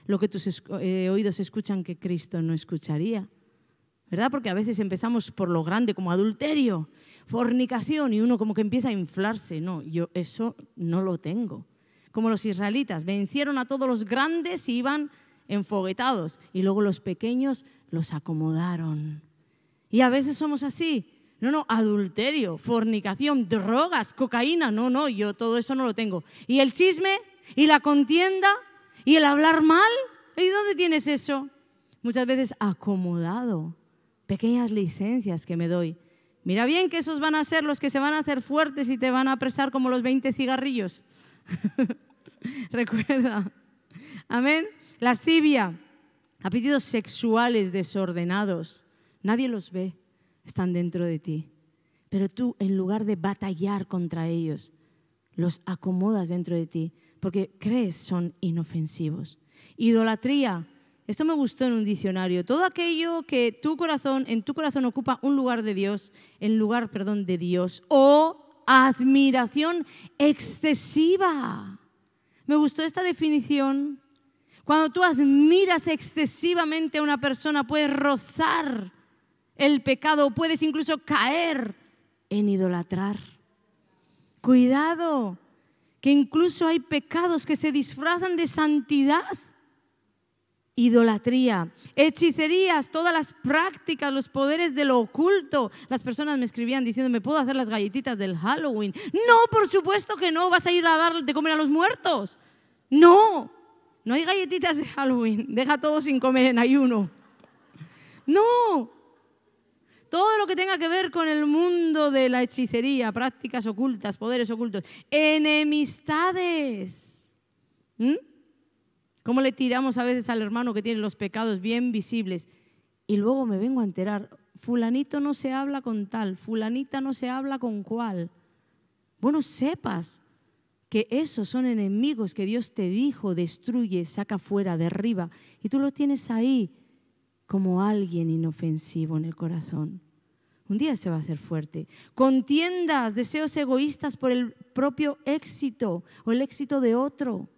lo que tus oídos escuchan que Cristo no escucharía. ¿Verdad? Porque a veces empezamos por lo grande, como adulterio, fornicación, y uno como que empieza a inflarse. No, yo eso no lo tengo. Como los israelitas, vencieron a todos los grandes y iban enfoguetados, y luego los pequeños los acomodaron. Y a veces somos así. No, adulterio, fornicación, drogas, cocaína. No, yo todo eso no lo tengo. ¿Y el chisme? ¿Y la contienda? ¿Y el hablar mal? ¿Y dónde tienes eso? Muchas veces acomodado. Pequeñas licencias que me doy. Mira bien que esos van a ser los que se van a hacer fuertes y te van a apresar como los 20 cigarrillos. Recuerda. Amén. Lascivia, apetitos sexuales desordenados. Nadie los ve. Están dentro de ti, pero tú en lugar de batallar contra ellos, los acomodas dentro de ti porque crees son inofensivos. Idolatría, esto me gustó en un diccionario, todo aquello que en tu corazón ocupa un lugar de Dios, de Dios, o admiración excesiva. Me gustó esta definición. Cuando tú admiras excesivamente a una persona, puedes rozar el pecado, puedes incluso caer en idolatrar. Cuidado, que incluso hay pecados que se disfrazan de santidad. Idolatría, hechicerías, todas las prácticas, los poderes de lo oculto. Las personas me escribían diciendo, ¿me puedo hacer las galletitas del Halloween? No, por supuesto que no, vas a ir a dar de comer a los muertos. No hay galletitas de Halloween, deja todo sin comer en ayuno. No. Todo lo que tenga que ver con el mundo de la hechicería, prácticas ocultas, poderes ocultos, enemistades. ¿Cómo le tiramos a veces al hermano que tiene los pecados bien visibles? Y luego me vengo a enterar, fulanito no se habla con tal, fulanita no se habla con cual. Bueno, sepas que esos son enemigos que Dios te dijo, destruye, saca fuera, derriba. Y tú los tienes ahí como alguien inofensivo en el corazón. Un día se va a hacer fuerte. Contiendas, deseos egoístas por el propio éxito o el éxito de otro.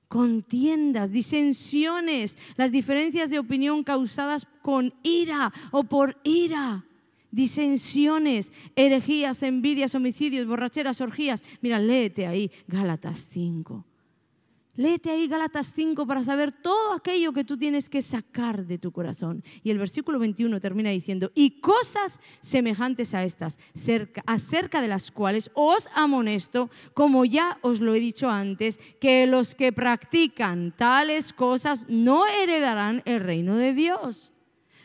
Contiendas, disensiones, las diferencias de opinión causadas con ira o por ira. Disensiones, herejías, envidias, homicidios, borracheras, orgías. Mira, léete ahí Gálatas 5. Léete ahí Gálatas 5 para saber todo aquello que tú tienes que sacar de tu corazón. Y el versículo 21 termina diciendo, y cosas semejantes a estas, acerca de las cuales os amonesto, como ya os lo he dicho antes, que los que practican tales cosas no heredarán el reino de Dios.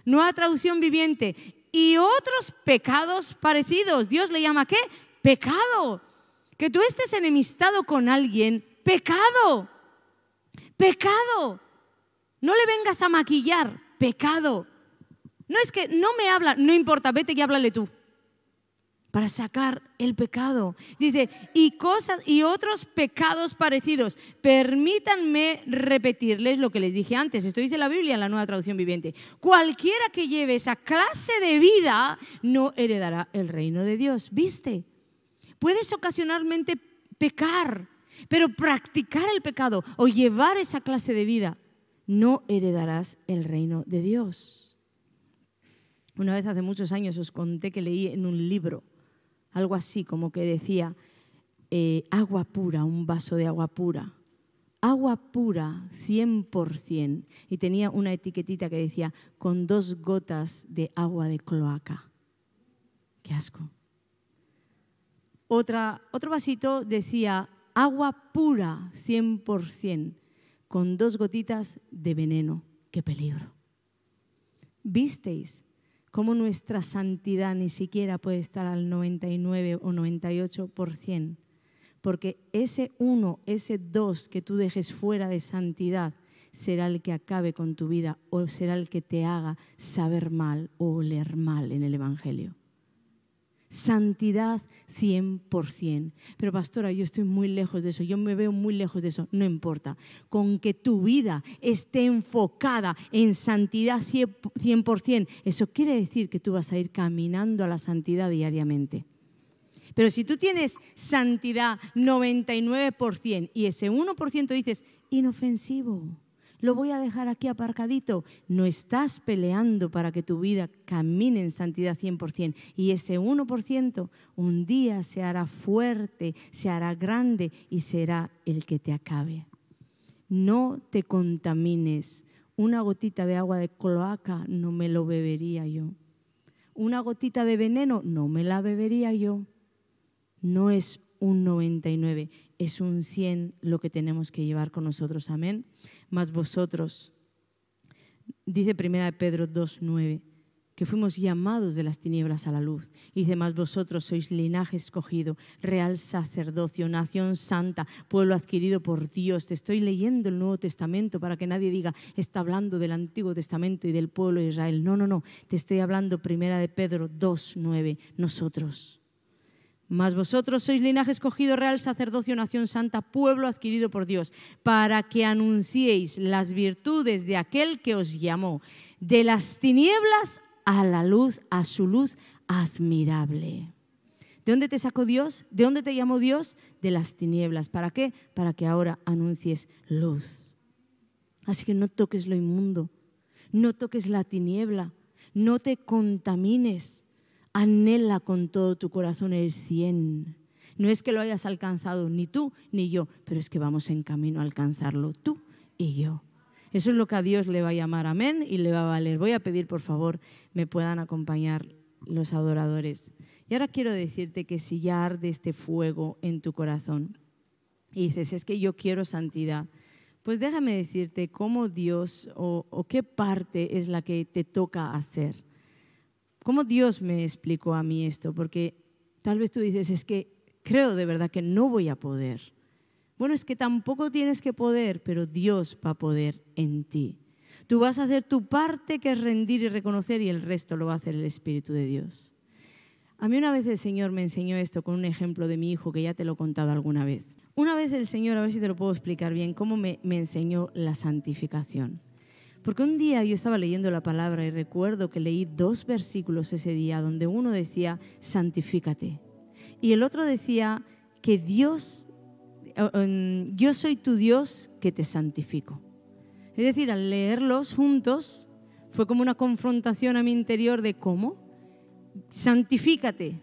Nueva traducción viviente. Y otros pecados parecidos. Dios le llama ¿qué? Pecado. Que tú estés enemistado con alguien, pecado. Pecado. No le vengas a maquillar, pecado. No es que no me habla, no importa, vete y háblale tú. Para sacar el pecado. Dice, y otros pecados parecidos. Permítanme repetirles lo que les dije antes. Esto dice la Biblia en la Nueva Traducción Viviente. Cualquiera que lleve esa clase de vida no heredará el reino de Dios. ¿Viste? Puedes ocasionalmente pecar Pero practicar el pecado o llevar esa clase de vida, no heredarás el reino de Dios. Una vez hace muchos años os conté que leí en un libro algo así como que decía agua pura, un vaso de agua pura. Agua pura, 100%. Y tenía una etiquetita que decía con 2 gotas de agua de cloaca. ¡Qué asco! Otro vasito decía agua pura, 100%, con 2 gotitas de veneno. ¡Qué peligro! ¿Visteis cómo nuestra santidad ni siquiera puede estar al 99 o 98%? Porque ese 1, ese 2 que tú dejes fuera de santidad será el que acabe con tu vida o será el que te haga saber mal o oler mal en el Evangelio. Santidad 100%. Pero pastora, yo estoy muy lejos de eso, yo me veo muy lejos de eso. No importa, con que tu vida esté enfocada en santidad 100%, eso quiere decir que tú vas a ir caminando a la santidad diariamente. Pero si tú tienes santidad 99% y ese 1% dices, inofensivo, lo voy a dejar aquí aparcadito, no estás peleando para que tu vida camine en santidad 100%. Y ese 1% un día se hará fuerte, se hará grande y será el que te acabe. No te contamines. Una gotita de agua de cloaca no me lo bebería yo. Una gotita de veneno no me la bebería yo. No es un 99, es un 100 lo que tenemos que llevar con nosotros. Amén. Mas vosotros, dice 1 Pedro 2:9, que fuimos llamados de las tinieblas a la luz. Dice, mas vosotros sois linaje escogido, real sacerdocio, nación santa, pueblo adquirido por Dios. Te estoy leyendo el Nuevo Testamento para que nadie diga, está hablando del Antiguo Testamento y del pueblo de Israel. No, no, no. Te estoy hablando 1 Pedro 2:9, nosotros. Mas vosotros sois linaje escogido, real sacerdocio, nación santa, pueblo adquirido por Dios, para que anunciéis las virtudes de aquel que os llamó de las tinieblas a la luz, a su luz admirable. ¿De dónde te sacó Dios? ¿De dónde te llamó Dios? De las tinieblas. ¿Para qué? Para que ahora anuncies luz. Así que no toques lo inmundo, no toques la tiniebla, no te contamines. Anhela con todo tu corazón el 100. No es que lo hayas alcanzado ni tú ni yo, pero es que vamos en camino a alcanzarlo tú y yo. Eso es lo que a Dios le va a llamar, amén, y le va a valer. Voy a pedir, por favor, me puedan acompañar los adoradores. Y ahora quiero decirte que si ya arde este fuego en tu corazón y dices, es que yo quiero santidad, pues déjame decirte cómo Dios o qué parte es la que te toca hacer. ¿Cómo Dios me explicó a mí esto? Porque tal vez tú dices, es que creo de verdad que no voy a poder. Bueno, es que tampoco tienes que poder, pero Dios va a poder en ti. Tú vas a hacer tu parte, que es rendir y reconocer, y el resto lo va a hacer el Espíritu de Dios. A mí una vez el Señor me enseñó esto con un ejemplo de mi hijo, que ya te lo he contado alguna vez. Una vez el Señor, a ver si te lo puedo explicar bien, cómo me enseñó la santificación. Porque un día yo estaba leyendo la palabra y recuerdo que leí 2 versículos ese día donde uno decía, santifícate. Y el otro decía que Dios, yo soy tu Dios que te santifico. Es decir, al leerlos juntos fue como una confrontación a mi interior de ¿cómo? Santifícate.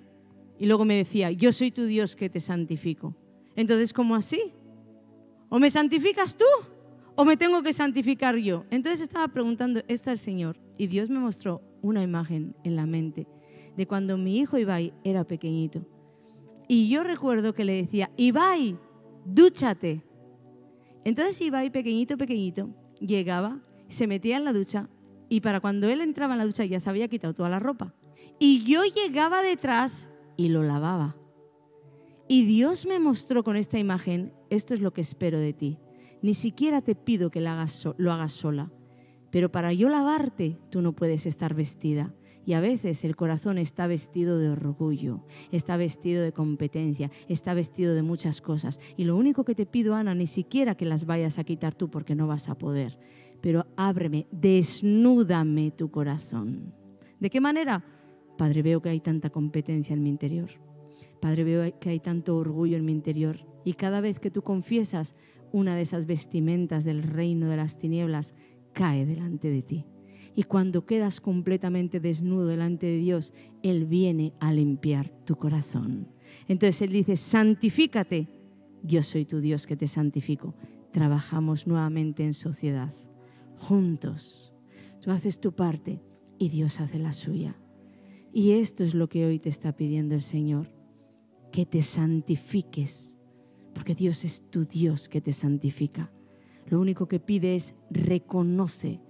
Y luego me decía, yo soy tu Dios que te santifico. Entonces, ¿cómo así? ¿O me santificas tú? ¿O me tengo que santificar yo? Entonces estaba preguntando esto al Señor y Dios me mostró una imagen en la mente de cuando mi hijo Ibai era pequeñito. Y yo recuerdo que le decía, Ibai, dúchate. Entonces Ibai, pequeñito, llegaba, se metía en la ducha y para cuando él entraba en la ducha ya se había quitado toda la ropa. Y yo llegaba detrás y lo lavaba. Y Dios me mostró con esta imagen, esto es lo que espero de ti. Ni siquiera te pido que lo hagas sola, pero para yo lavarte tú no puedes estar vestida. Y a veces el corazón está vestido de orgullo, está vestido de competencia, está vestido de muchas cosas. Y lo único que te pido, Ana, ni siquiera que las vayas a quitar tú porque no vas a poder. Pero ábreme, desnúdame tu corazón. ¿De qué manera? Padre, veo que hay tanta competencia en mi interior. Padre, veo que hay tanto orgullo en mi interior y cada vez que tú confiesas, una de esas vestimentas del reino de las tinieblas cae delante de ti. Y cuando quedas completamente desnudo delante de Dios, Él viene a limpiar tu corazón. Entonces Él dice, santifícate, yo soy tu Dios que te santifico. Trabajamos nuevamente en sociedad, juntos. Tú haces tu parte y Dios hace la suya. Y esto es lo que hoy te está pidiendo el Señor, que te santifiques, porque Dios es tu Dios que te santifica. Lo único que pide es reconoce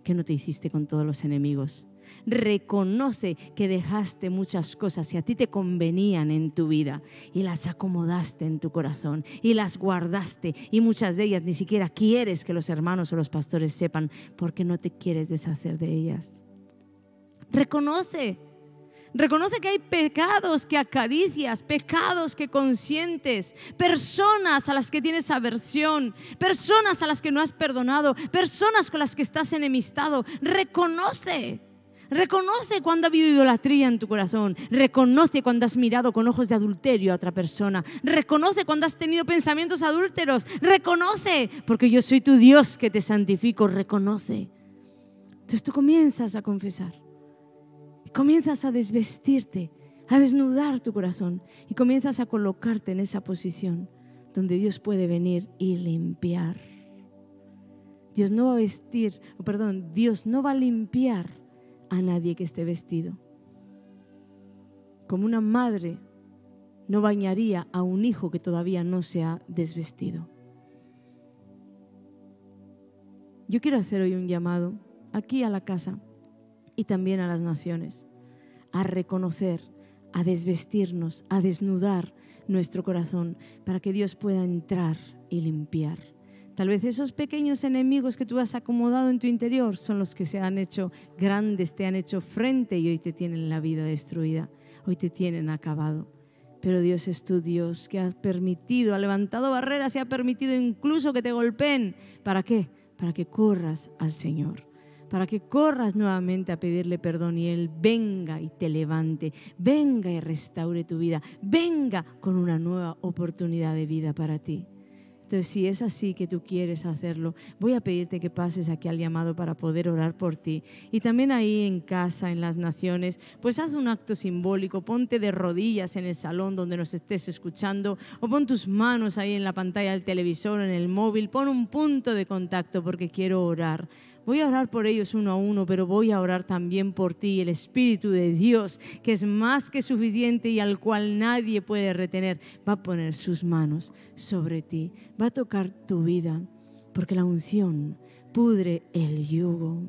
que no te hiciste con todos los enemigos. Reconoce que dejaste muchas cosas que a ti te convenían en tu vida y las acomodaste en tu corazón y las guardaste, y muchas de ellas ni siquiera quieres que los hermanos o los pastores sepan porque no te quieres deshacer de ellas. Reconoce que hay pecados que acaricias, pecados que consientes, personas a las que tienes aversión, personas a las que no has perdonado, personas con las que estás enemistado. Reconoce cuando ha habido idolatría en tu corazón. Reconoce cuando has mirado con ojos de adulterio a otra persona. Reconoce cuando has tenido pensamientos adúlteros. Reconoce, porque yo soy tu Dios que te santifico. Reconoce. Entonces tú comienzas a confesar. Comienzas a desvestirte, a desnudar tu corazón y comienzas a colocarte en esa posición donde Dios puede venir y limpiar. Dios no va a limpiar a nadie que esté vestido. Como una madre no bañaría a un hijo que todavía no se ha desvestido. Yo quiero hacer hoy un llamado aquí a la casa y también a las naciones, a reconocer, a desvestirnos, a desnudar nuestro corazón para que Dios pueda entrar y limpiar. Tal vez esos pequeños enemigos que tú has acomodado en tu interior son los que se han hecho grandes, te han hecho frente y hoy te tienen la vida destruida, hoy te tienen acabado. Pero Dios es tu Dios que ha permitido, ha levantado barreras y ha permitido incluso que te golpeen. ¿Para qué? Para que corras al Señor, para que corras nuevamente a pedirle perdón y Él venga y te levante, venga y restaure tu vida, venga con una nueva oportunidad de vida para ti. Entonces, si es así que tú quieres hacerlo, voy a pedirte que pases aquí al llamado para poder orar por ti. Y también ahí en casa, en las naciones, pues haz un acto simbólico, ponte de rodillas en el salón donde nos estés escuchando o pon tus manos ahí en la pantalla del televisor, en el móvil, pon un punto de contacto porque quiero orar. Voy a orar por ellos uno a uno, pero voy a orar también por ti, el Espíritu de Dios, que es más que suficiente y al cual nadie puede retener. Va a poner sus manos sobre ti, va a tocar tu vida, porque la unción pudre el yugo.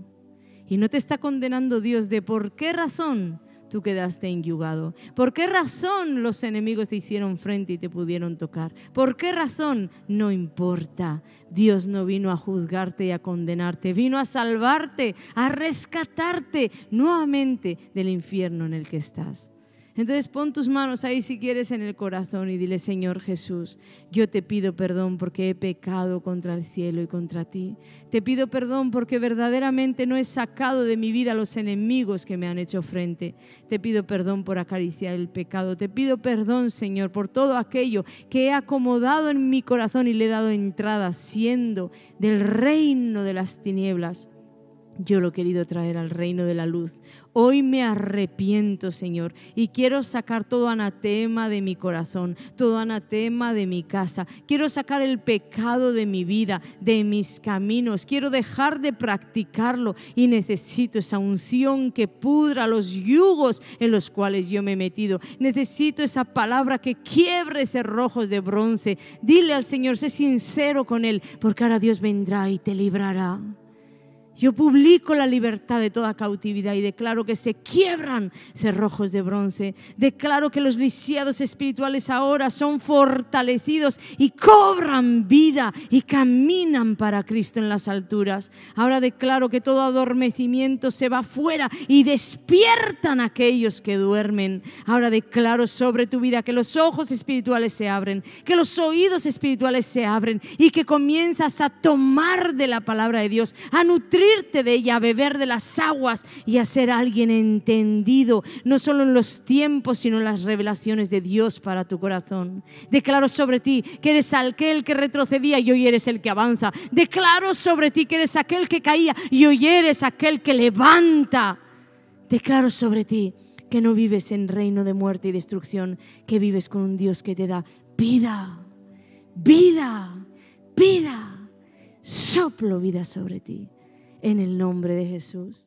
Y no te está condenando Dios de por qué razón tú quedaste enyugado. ¿Por qué razón los enemigos te hicieron frente y te pudieron tocar? ¿Por qué razón? No importa. Dios no vino a juzgarte y a condenarte. Vino a salvarte, a rescatarte nuevamente del infierno en el que estás. Entonces pon tus manos ahí si quieres en el corazón y dile: Señor Jesús, yo te pido perdón porque he pecado contra el cielo y contra ti. Te pido perdón porque verdaderamente no he sacado de mi vida los enemigos que me han hecho frente. Te pido perdón por acariciar el pecado. Te pido perdón, Señor, por todo aquello que he acomodado en mi corazón y le he dado entrada siendo del reino de las tinieblas. Yo lo he querido traer al reino de la luz. Hoy me arrepiento, Señor, y quiero sacar todo anatema de mi corazón, todo anatema de mi casa. Quiero sacar el pecado de mi vida, de mis caminos. Quiero dejar de practicarlo y necesito esa unción que pudra los yugos en los cuales yo me he metido. Necesito esa palabra que quiebre cerrojos de bronce. Dile al Señor, sé sincero con Él, porque ahora Dios vendrá y te librará. Yo publico la libertad de toda cautividad y declaro que se quiebran cerrojos de bronce. Declaro que los lisiados espirituales ahora son fortalecidos y cobran vida y caminan para Cristo en las alturas. Ahora declaro que todo adormecimiento se va fuera y despiertan aquellos que duermen. Ahora declaro sobre tu vida que los ojos espirituales se abren, que los oídos espirituales se abren y que comienzas a tomar de la palabra de Dios, a nutrir nutrirte de ella, a beber de las aguas y a ser alguien entendido, no solo en los tiempos, sino en las revelaciones de Dios para tu corazón. Declaro sobre ti que eres aquel que retrocedía y hoy eres el que avanza. Declaro sobre ti que eres aquel que caía y hoy eres aquel que levanta. Declaro sobre ti que no vives en reino de muerte y destrucción, que vives con un Dios que te da vida, vida, vida. Soplo vida sobre ti en el nombre de Jesús.